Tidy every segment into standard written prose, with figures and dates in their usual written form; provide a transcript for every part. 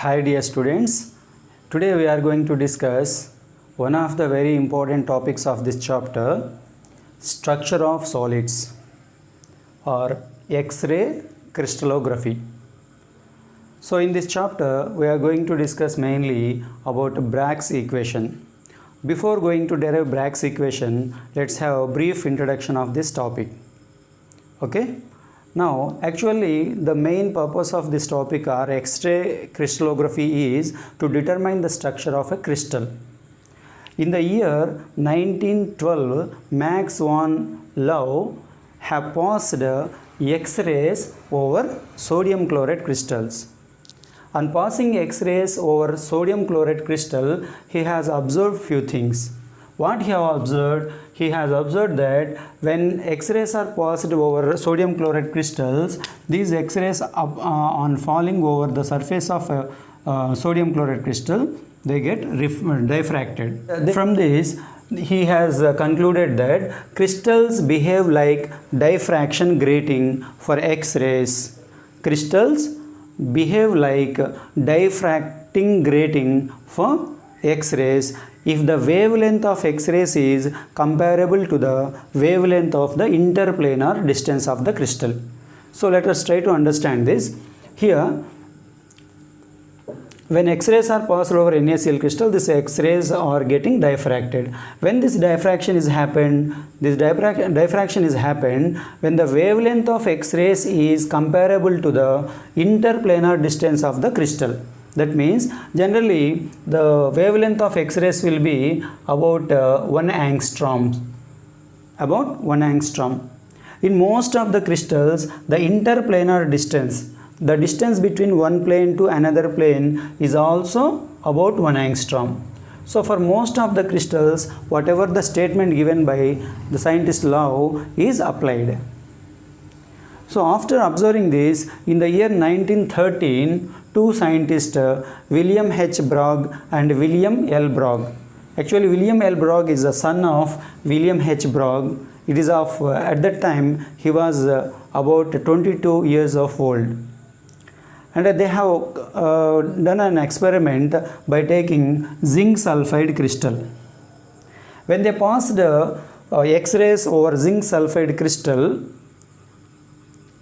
Hi dear students, today we are going to discuss one of the very important topics of this chapter, structure of solids or X-ray crystallography. So in this chapter we are going to discuss mainly about Bragg's equation. Before going to derive Bragg's equation, let's have a brief introduction of this topic. Okay? Now, actually, the main purpose of this topic or X-ray crystallography is to determine the structure of a crystal. In the year 1912, Max von Laue have passed X-rays over sodium chloride crystals. On passing X-rays over sodium chloride crystal, he has observed few things. What he has observed? He has observed that when X-rays are passed over sodium chloride crystals, these X-rays on falling over the surface of a sodium chloride crystal, they get diffracted. From this, he has concluded that crystals behave like diffraction grating for X-rays. Crystals behave like diffracting grating for X-rays if the wavelength of X-rays is comparable to the wavelength of the interplanar distance of the crystal. So let us try to understand this. Here, when X-rays are passed over NaCl crystal, these X-rays are getting diffracted. When this diffraction is happened, when the wavelength of X-rays is comparable to the interplanar distance of the crystal. That means generally the wavelength of X-rays will be about 1 angstrom. About 1 angstrom. In most of the crystals, the interplanar distance, the distance between one plane to another plane is also about 1 angstrom. So for most of the crystals, whatever the statement given by the scientist Laue is applied. So after observing this, in the year 1913, two scientists, William H. Bragg and William L. Bragg. Actually, William L. Bragg is the son of William H. Bragg. It is of, at that time, he was about 22 years of old. And they have done an experiment by taking zinc sulfide crystal. When they passed X-rays over zinc sulfide crystal,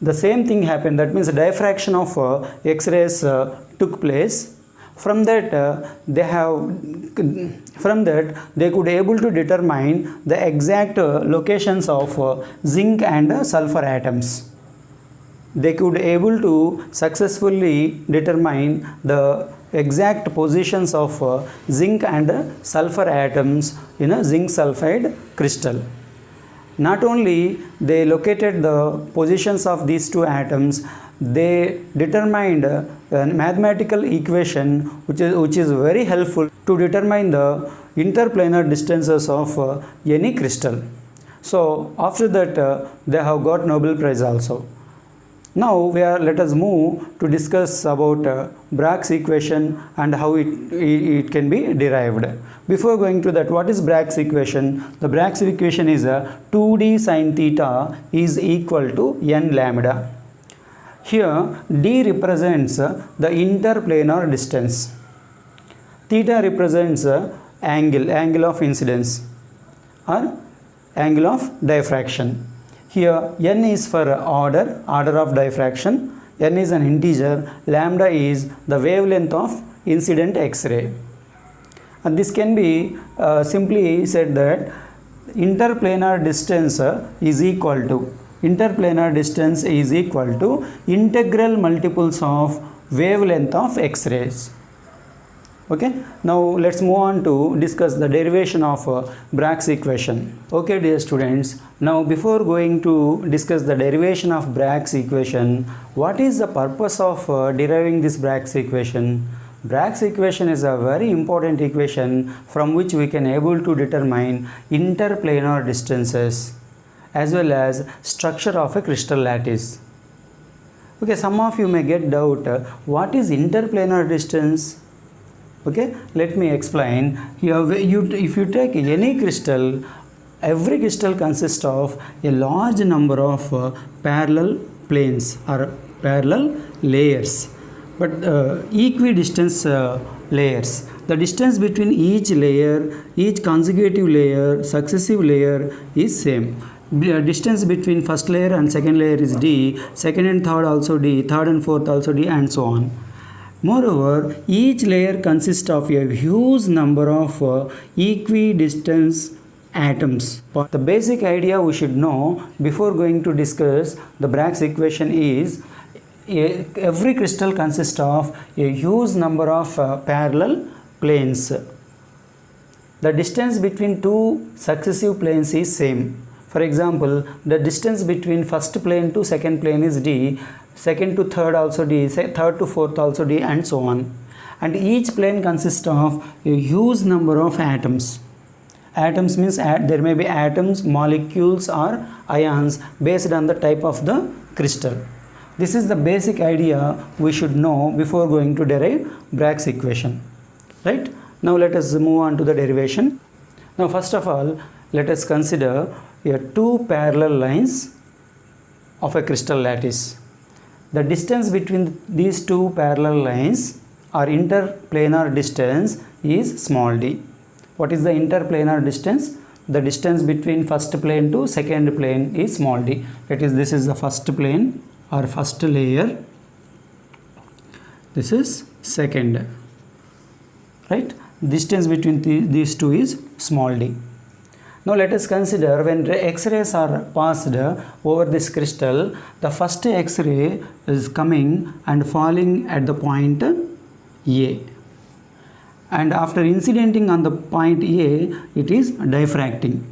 the same thing happened. That means diffraction of X-rays took place. From that, they could able to determine the exact locations of zinc and sulfur atoms. They could able to successfully determine the exact positions of zinc and sulfur atoms in a zinc sulfide crystal. Not only they located the positions of these two atoms, they determined a mathematical equation which is very helpful to determine the interplanar distances of any crystal. So after that they have got Nobel Prize also. Now let us move to discuss about Bragg's equation and how it can be derived. Before going to that, what is Bragg's equation? The Bragg's equation is 2d sin theta is equal to n lambda. Here d represents the interplanar distance. Theta represents angle of incidence or angle of diffraction. Here n is for order of diffraction, n is an integer, lambda is the wavelength of incident X-ray. And this can be simply said that interplanar distance is equal to integral multiples of wavelength of X-rays. Okay, now let's move on to discuss the derivation of Bragg's equation. Okay dear students, now before going to discuss the derivation of Bragg's equation, what is the purpose of deriving this Bragg's equation? Bragg's equation is a very important equation from which we can able to determine interplanar distances as well as structure of a crystal lattice. Okay, some of you may get doubt, what is interplanar distance? Okay, let me explain. Here, if you take any crystal, every crystal consists of a large number of parallel planes or parallel layers. but equidistance layers. The distance between each layer, each consecutive layer, successive layer is same. Distance between first layer and second layer is d, second and third also d, third and fourth also d, and so on. Moreover, each layer consists of a huge number of equidistant atoms. The basic idea we should know before going to discuss the Bragg's equation is every crystal consists of a huge number of parallel planes. The distance between two successive planes is same. For example, the distance between first plane to second plane is d, second to third also d, third to fourth also d, and so on. And each plane consists of a huge number of atoms. Atoms means there may be atoms, molecules, or ions based on the type of the crystal. This is the basic idea we should know before going to derive Bragg's equation. Right? Now let us move on to the derivation. Now first of all, let us consider two parallel lines of a crystal lattice. The distance between these two parallel lines or interplanar distance is small d. What is the interplanar distance? The distance between first plane to second plane is small d. That is, this is the first plane or first layer. This is second. Right? Distance between these two is small d. Now let us consider when X-rays are passed over this crystal, the first X-ray is coming and falling at the point A. And after incidenting on the point A, it is diffracting.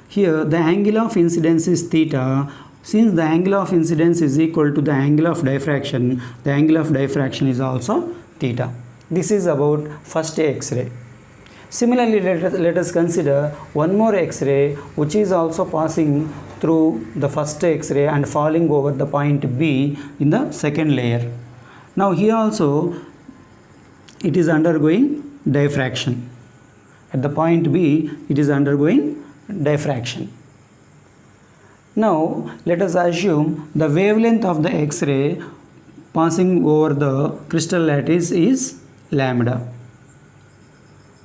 Here the angle of incidence is theta. Since the angle of incidence is equal to the angle of diffraction, the angle of diffraction is also theta. This is about first X-ray. Similarly, let us consider one more X-ray which is also passing through the first X-ray and falling over the point B in the second layer. Now here also it is undergoing diffraction. At the point B, it is undergoing diffraction. Now let us assume the wavelength of the X-ray passing over the crystal lattice is lambda.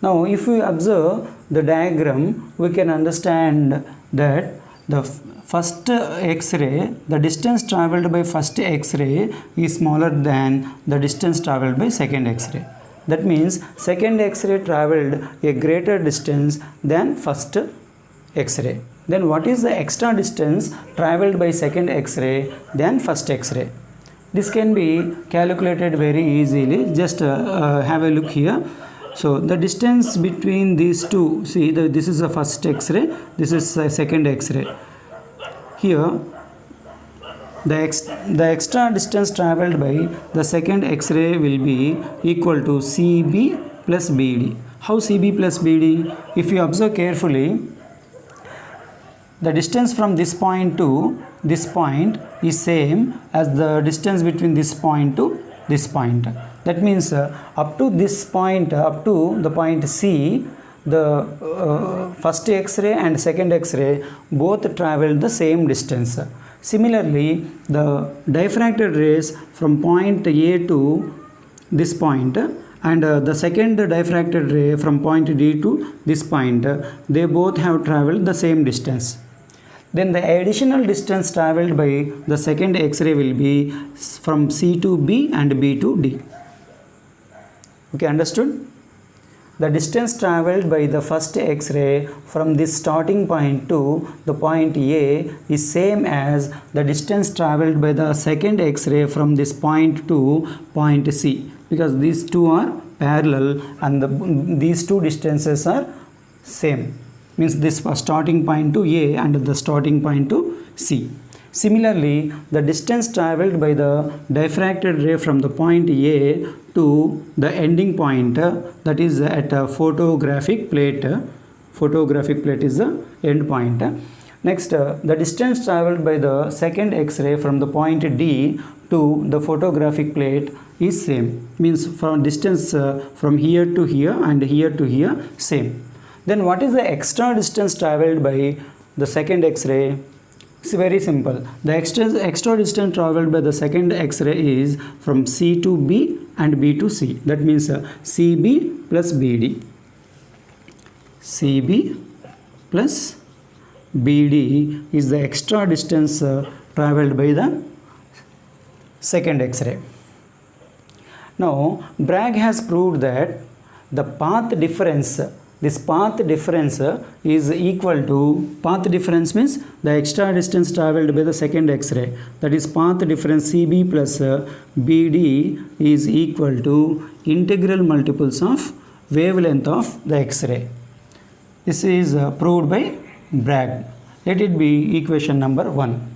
Now if we observe the diagram, we can understand that the first X-ray, the distance travelled by first X-ray is smaller than the distance travelled by second X-ray. That means second X-ray travelled a greater distance than first X-ray. Then what is the extra distance travelled by second X-ray than first X-ray? This can be calculated very easily. Just have a look here. So the distance between these two, see this is the first X-ray, this is the second X-ray. Here the extra distance travelled by the second X-ray will be equal to CB plus BD. How CB plus BD? If you observe carefully, the distance from this point to this point is same as the distance between this point to this point. That means up to this point, up to the point C, the first X-ray and second X-ray both travel the same distance. Similarly, the diffracted rays from point A to this point and the second diffracted ray from point D to this point, they both have traveled the same distance. Then the additional distance traveled by the second X-ray will be from C to B and B to D. Okay, understood? The distance traveled by the first X-ray from this starting point to the point A is same as the distance traveled by the second X-ray from this point to point C, because these two are parallel and these two distances are same. Means this starting point to A and the starting point to C. Similarly, the distance traveled by the diffracted ray from the point A to the ending point, that is at a photographic plate. Photographic plate is the end point. Next, the distance traveled by the second X-ray from the point D to the photographic plate is same. Means from distance from here to here and here to here same. Then what is the extra distance traveled by the second X-ray? It's very simple. The extra distance traveled by the second X-ray is from C to B and B to C. That means CB plus BD. CB plus BD is the extra distance traveled by the second X-ray. Now, Bragg has proved that the path difference, this path difference is equal to, path difference means the extra distance traveled by the second X-ray, that is path difference CB plus BD is equal to integral multiples of wavelength of the X-ray. This is proved by Bragg. Let it be equation number 1.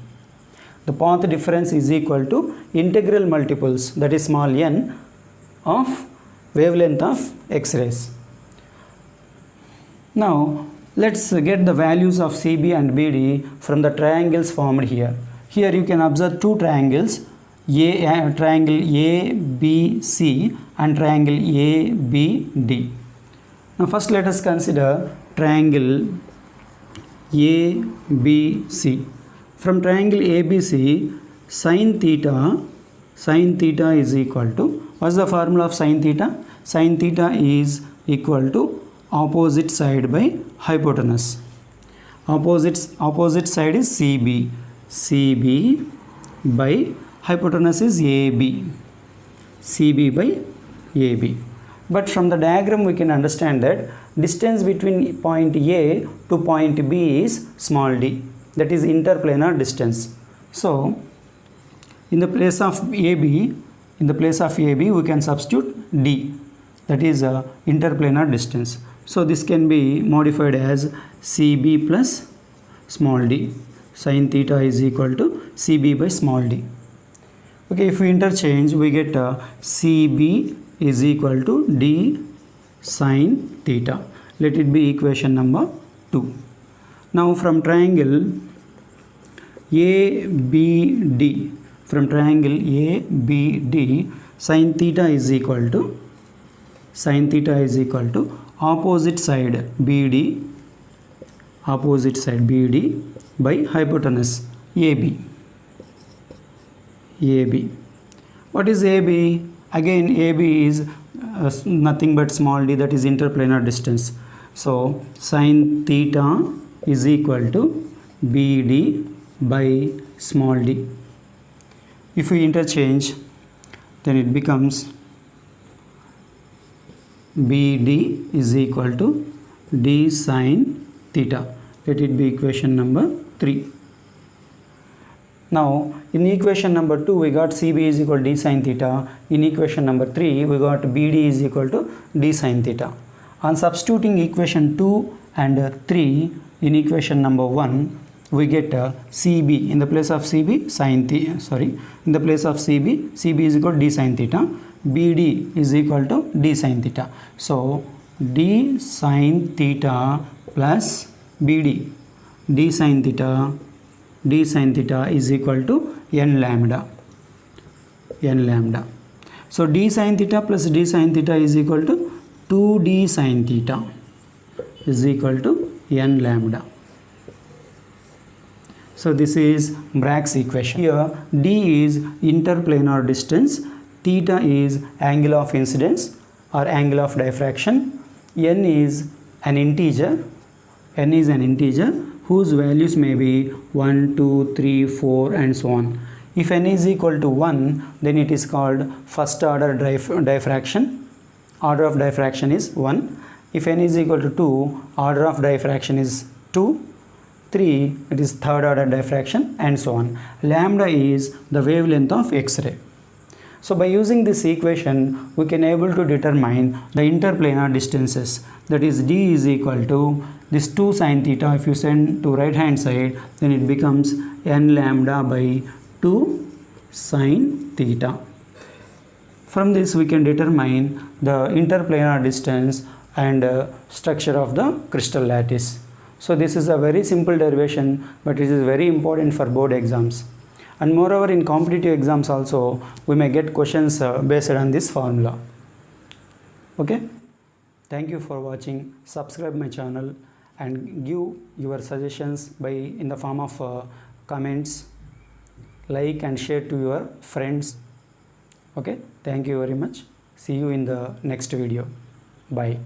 The path difference is equal to integral multiples, that is small n, of wavelength of X-rays. Now let's get the values of CB and BD from the triangles formed here. Here you can observe two triangles, triangle ABC and triangle ABD. Now first let us consider triangle ABC. From triangle ABC, sin theta is equal to, what's the formula of sin theta? Sin theta is equal to opposite side by hypotenuse. Opposite side is CB by hypotenuse is AB. CB by AB. But from the diagram we can understand that distance between point A to point B is small d, that is interplanar distance. So in the place of AB, we can substitute d, that is interplanar distance. So this can be modified as CB plus small d. Sin theta is equal to CB by small d. Okay, if we interchange, we get CB is equal to d sin theta. Let it be equation number 2. Now from triangle ABD, sin theta is equal to opposite side BD by hypotenuse AB. What is AB? Again AB is nothing but small d, that is interplanar distance. So sin theta is equal to BD by small d. If we interchange, then it becomes BD is equal to d sin theta. Let it be equation number 3. Now in equation number 2 we got CB is equal to d sin theta. In equation number 3 we got BD is equal to d sin theta. On substituting equation 2 and 3 in equation number 1, we get CB in the place of CB sin theta, in the place of CB is equal to d sin theta, BD is equal to d sin theta. So d sin theta plus BD, d sin theta is equal to n lambda. So d sin theta plus d sin theta is equal to 2d sin theta is equal to n lambda. So this is Bragg's equation. Here d is interplanar distance, theta is angle of incidence or angle of diffraction, n is an integer whose values may be 1, 2, 3, 4 and so on. If n is equal to 1, then it is called first order diffraction. Order of diffraction is 1. If n is equal to 2, order of diffraction is 2. 3, it is third order diffraction and so on. Lambda is the wavelength of X-ray. So by using this equation, we can able to determine the interplanar distances. That is d is equal to this 2 sin theta. If you send to right hand side, then it becomes n lambda by 2 sin theta. From this we can determine the interplanar distance and structure of the crystal lattice. So this is a very simple derivation, but it is very important for board exams. And moreover, in competitive exams also, we may get questions based on this formula. Okay? Thank you for watching. Subscribe my channel and give your suggestions in the form of comments, like and share to your friends. Okay, thank you very much. See you in the next video. Bye.